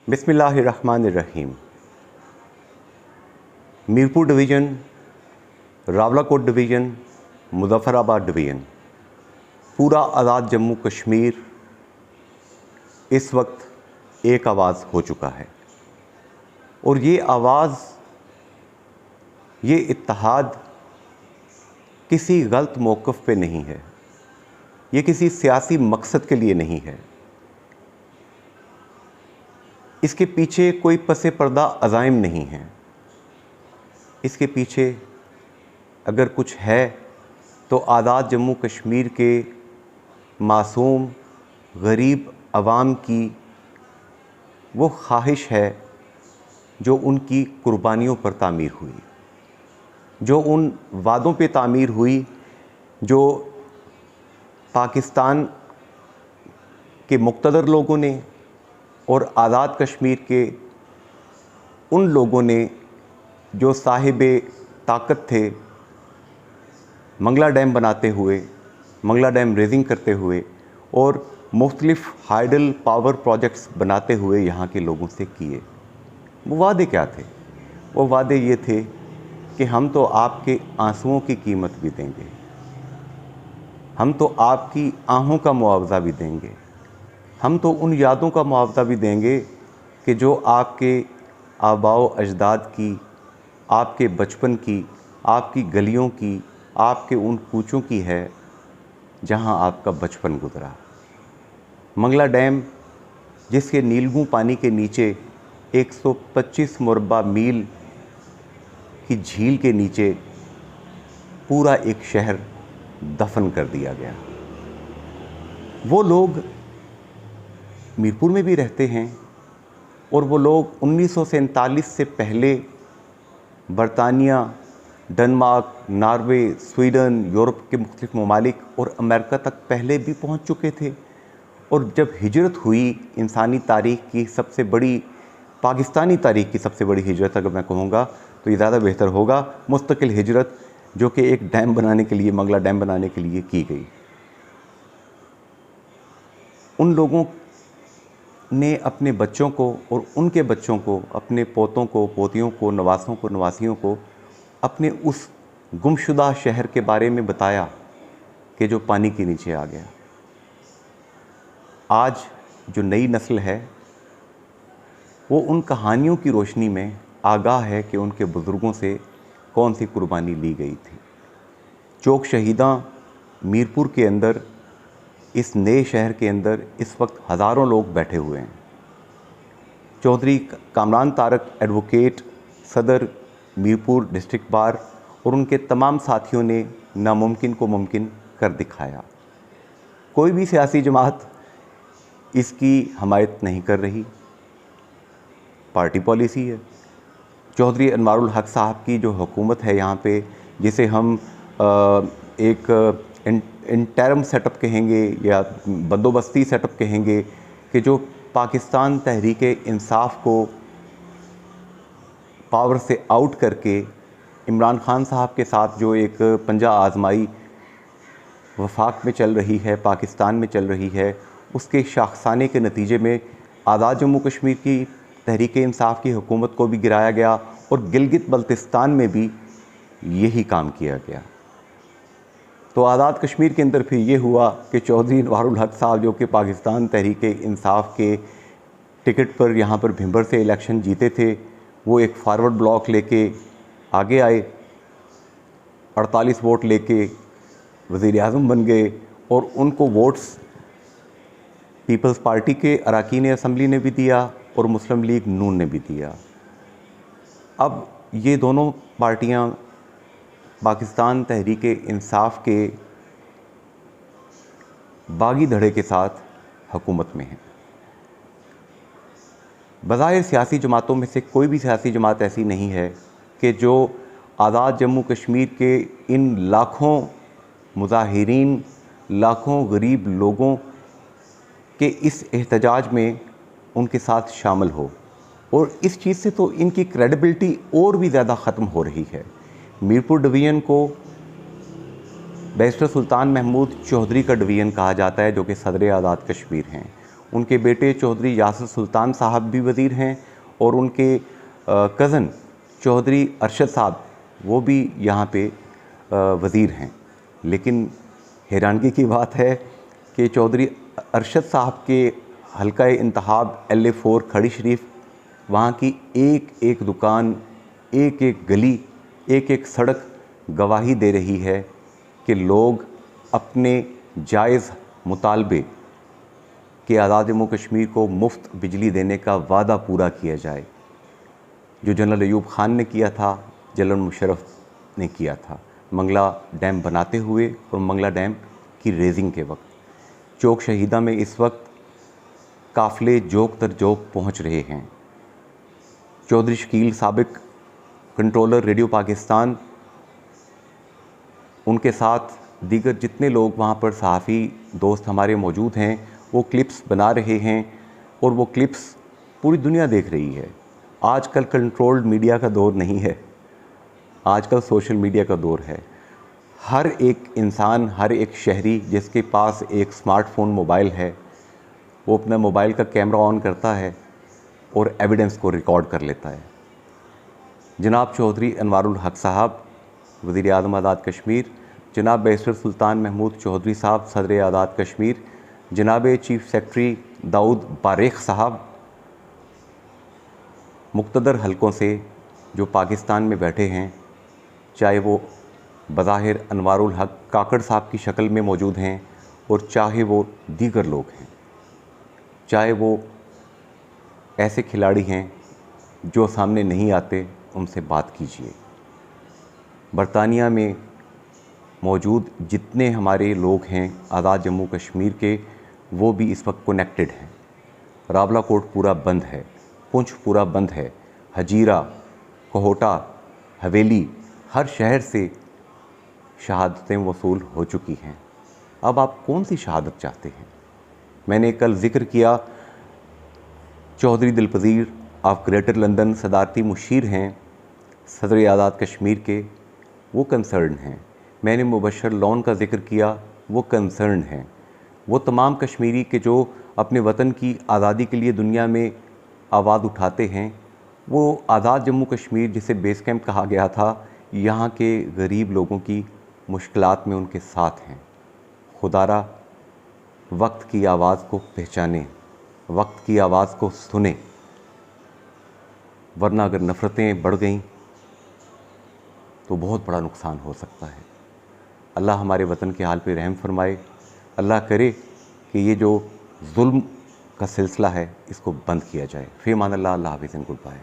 बिस्मिल्लाहिर्रहमानिर्रहीम। Mirpur division, Rawalakot division, Muzaffarabad division, पूरा आज़ाद जम्मू कश्मीर इस वक्त एक आवाज़ हो चुका है। और ये आवाज़, ये इत्तेहाद किसी गलत मौक़िफ़ पे नहीं है, ये किसी सियासी मकसद के लिए नहीं है। इसके पीछे कोई पसे पर्दा अज़ाइम नहीं है। इसके पीछे अगर कुछ है तो आज़ाद जम्मू कश्मीर के मासूम गरीब अवाम की वो ख्वाहिश है जो उनकी कुर्बानियों पर तामीर हुई, जो उन वादों पे तामीर हुई जो पाकिस्तान के मुक़्तदर लोगों ने और आज़ाद कश्मीर के उन लोगों ने जो साहिबे ताकत थे, मंगला डैम बनाते हुए, मंगला डैम रेजिंग करते हुए और मुख्तलिफ़ हाइडल पावर प्रोजेक्ट्स बनाते हुए यहाँ के लोगों से किए। वो वादे क्या थे? वो वादे ये थे कि हम तो आपके आंसुओं की कीमत भी देंगे, हम तो आपकी आहों का मुआवजा भी देंगे, हम तो उन यादों का मुआवजा भी देंगे कि जो आपके आबाओ अजदाद की, आपके बचपन की, आपकी गलियों की, आपके उन कूचों की है जहां आपका बचपन गुजरा। मंगला डैम, जिसके नीलगू पानी के नीचे 125 मुरबा मील की झील के नीचे पूरा एक शहर दफन कर दिया गया। वो लोग मीरपुर में भी रहते हैं और वो लोग 1947 से पहले बरतानिया, डेनमार्क, नॉर्वे, स्वीडन, यूरोप के मुख्तलिफ़ ममालिक और अमेरिका तक पहले भी पहुंच चुके थे। और जब हिजरत हुई, इंसानी तारीख़ की सबसे बड़ी, पाकिस्तानी तारीख़ की सबसे बड़ी हिजरत अगर मैं कहूँगा तो ये ज़्यादा बेहतर होगा, मुस्तकिल हिजरत जो कि एक डैम बनाने के लिए, मंगला डैम बनाने के लिए की गई। उन लोगों ने अपने बच्चों को और उनके बच्चों को, अपने पोतों को, पोतियों को, नवासों को, नवासियों को अपने उस गुमशुदा शहर के बारे में बताया कि जो पानी के नीचे आ गया। आज जो नई नस्ल है वो उन कहानियों की रोशनी में आगाह है कि उनके बुज़ुर्गों से कौन सी कुर्बानी ली गई थी। चौक शहीदां मीरपुर के अंदर, इस नए शहर के अंदर इस वक्त हज़ारों लोग बैठे हुए हैं। चौधरी कामरान तारक एडवोकेट, सदर मीरपुर डिस्ट्रिक्ट बार और उनके तमाम साथियों ने नामुमकिन को मुमकिन कर दिखाया। कोई भी सियासी जमात इसकी हमायत नहीं कर रही, पार्टी पॉलिसी है। चौधरी अनवारुल हक साहब की जो हुकूमत है यहाँ पे, जिसे हम एक इंटरम सेटअप कहेंगे या बंदोबस्ती सेटअप कहेंगे, कि जो पाकिस्तान तहरीक-ए-इंसाफ को पावर से आउट करके इमरान खान साहब के साथ जो एक पंजा आजमाई वफाक में चल रही है, पाकिस्तान में चल रही है, उसके शाखसाने के नतीजे में आज़ाद जम्मू कश्मीर की तहरीक-ए-इंसाफ की हुकूमत को भी गिराया गया और गिलगित बल्तिस्तान में भी यही काम किया गया। तो आज़ाद कश्मीर के अंदर फिर ये हुआ कि चौधरी अनवारुल हक साहब, जो कि पाकिस्तान तहरीक-ए-इंसाफ के टिकट पर यहाँ पर भिंबर से इलेक्शन जीते थे, वो एक फारवर्ड ब्लॉक लेके आगे आए, 48 वोट लेके वज़ीर आज़म बन गए और उनको वोट्स पीपल्स पार्टी के अरकान असम्बली ने भी दिया और मुस्लिम लीग नून ने भी दिया। अब ये दोनों पार्टियाँ पाकिस्तान तहरीक-ए-इंसाफ के बागी धड़े के साथ हुकूमत में हैं। बज़ाहिर सियासी जमातों में से कोई भी सियासी जमात ऐसी नहीं है कि जो आज़ाद जम्मू कश्मीर के इन लाखों मुज़ाहिरीन, लाखों गरीब लोगों के इस एहतजाज में उनके साथ शामिल हो। और इस चीज़ से तो इनकी क्रेडिबिलिटी और भी ज़्यादा ख़त्म हो रही है। मीरपुर डिवीज़न को बैरिस्टर सुल्तान महमूद चौधरी का डिवीज़न कहा जाता है, जो कि सदर आज़ाद कश्मीर हैं। उनके बेटे चौधरी यासिर सुल्तान साहब भी वज़ीर हैं और उनके कज़न चौधरी अरशद साहब वो भी यहाँ पे वज़ीर हैं। लेकिन हैरानगी की बात है कि चौधरी अरशद साहब के हल्का इंतखाब LA4 खड़ी शरीफ, वहाँ की एक एक दुकान, एक एक गली, एक एक सड़क गवाही दे रही है कि लोग अपने जायज़ मुतालबे कि आज़ाद जम्मू कश्मीर को मुफ्त बिजली देने का वादा पूरा किया जाए, जो जनरल अयूब ख़ान ने किया था, जनरल मुशर्रफ ने किया था, मंगला डैम बनाते हुए और मंगला डैम की रेजिंग के वक्त। चौक शहीदा में इस वक्त काफ़िले जोक तर जोक पहुँच रहे हैं। चौधरी शकील साबिक कंट्रोलर रेडियो पाकिस्तान, उनके साथ दीगर जितने लोग वहाँ पर सहाफ़ी दोस्त हमारे मौजूद हैं, वो क्लिप्स बना रहे हैं और वो क्लिप्स पूरी दुनिया देख रही है। आजकल कंट्रोल्ड मीडिया का दौर नहीं है, आजकल सोशल मीडिया का दौर है। हर एक इंसान, हर एक शहरी जिसके पास एक स्मार्टफ़ोन मोबाइल है, वो अपना मोबाइल का कैमरा ऑन करता है और एविडेंस को रिकॉर्ड कर लेता है। जनाब चौधरी अनवारुल हक साहब वज़ीर आज़म आज़ाद कश्मीर, जनाब बैरिस्टर सुल्तान महमूद चौधरी साहब सदर आज़ाद कश्मीर, जनाब चीफ़ सेक्रेटरी दाऊद बारेख साहब, मुक़्तदर हलकों से जो पाकिस्तान में बैठे हैं, चाहे वो बज़ाहिर अनवारुल हक काकड़ साहब की शक्ल में मौजूद हैं और चाहे वो दीगर लोग हैं, चाहे वो ऐसे खिलाड़ी हैं जो सामने नहीं आते, उनसे बात कीजिए। बरतानिया में मौजूद जितने हमारे लोग हैं आज़ाद जम्मू कश्मीर के, वो भी इस वक्त कनेक्टेड हैं। रावलाकोट पूरा बंद है, पुंछ पूरा बंद है, हजीरा, कोहोटा, हवेली, हर शहर से शहादतें वसूल हो चुकी हैं। अब आप कौन सी शहादत चाहते हैं? मैंने कल ज़िक्र किया, Chaudhary Dilpazir of greater London सदारती मुशीर हैं सदर आज़ाद कश्मीर के, वो कंसर्न हैं। मैंने मुबशर लॉन का ज़िक्र किया, वो कंसर्न हैं। वो तमाम कश्मीरी के जो अपने वतन की आज़ादी के लिए दुनिया में आवाज़ उठाते हैं, वो आज़ाद जम्मू कश्मीर जिसे बेस कैंप कहा गया था, यहाँ के गरीब लोगों की मुश्किलात में उनके साथ हैं। खुदारा वक्त की आवाज़ को पहचानें, वक्त की आवाज़ को सुने, वरना अगर नफ़रतें बढ़ गईं तो बहुत बड़ा नुकसान हो सकता है। अल्लाह हमारे वतन के हाल पे रहम फरमाए। अल्लाह करे कि ये जो जुल्म का सिलसिला है इसको बंद किया जाए। फ़ी अमान अल्लाह, अल्लाह हाफ़िज़, गुड बाय।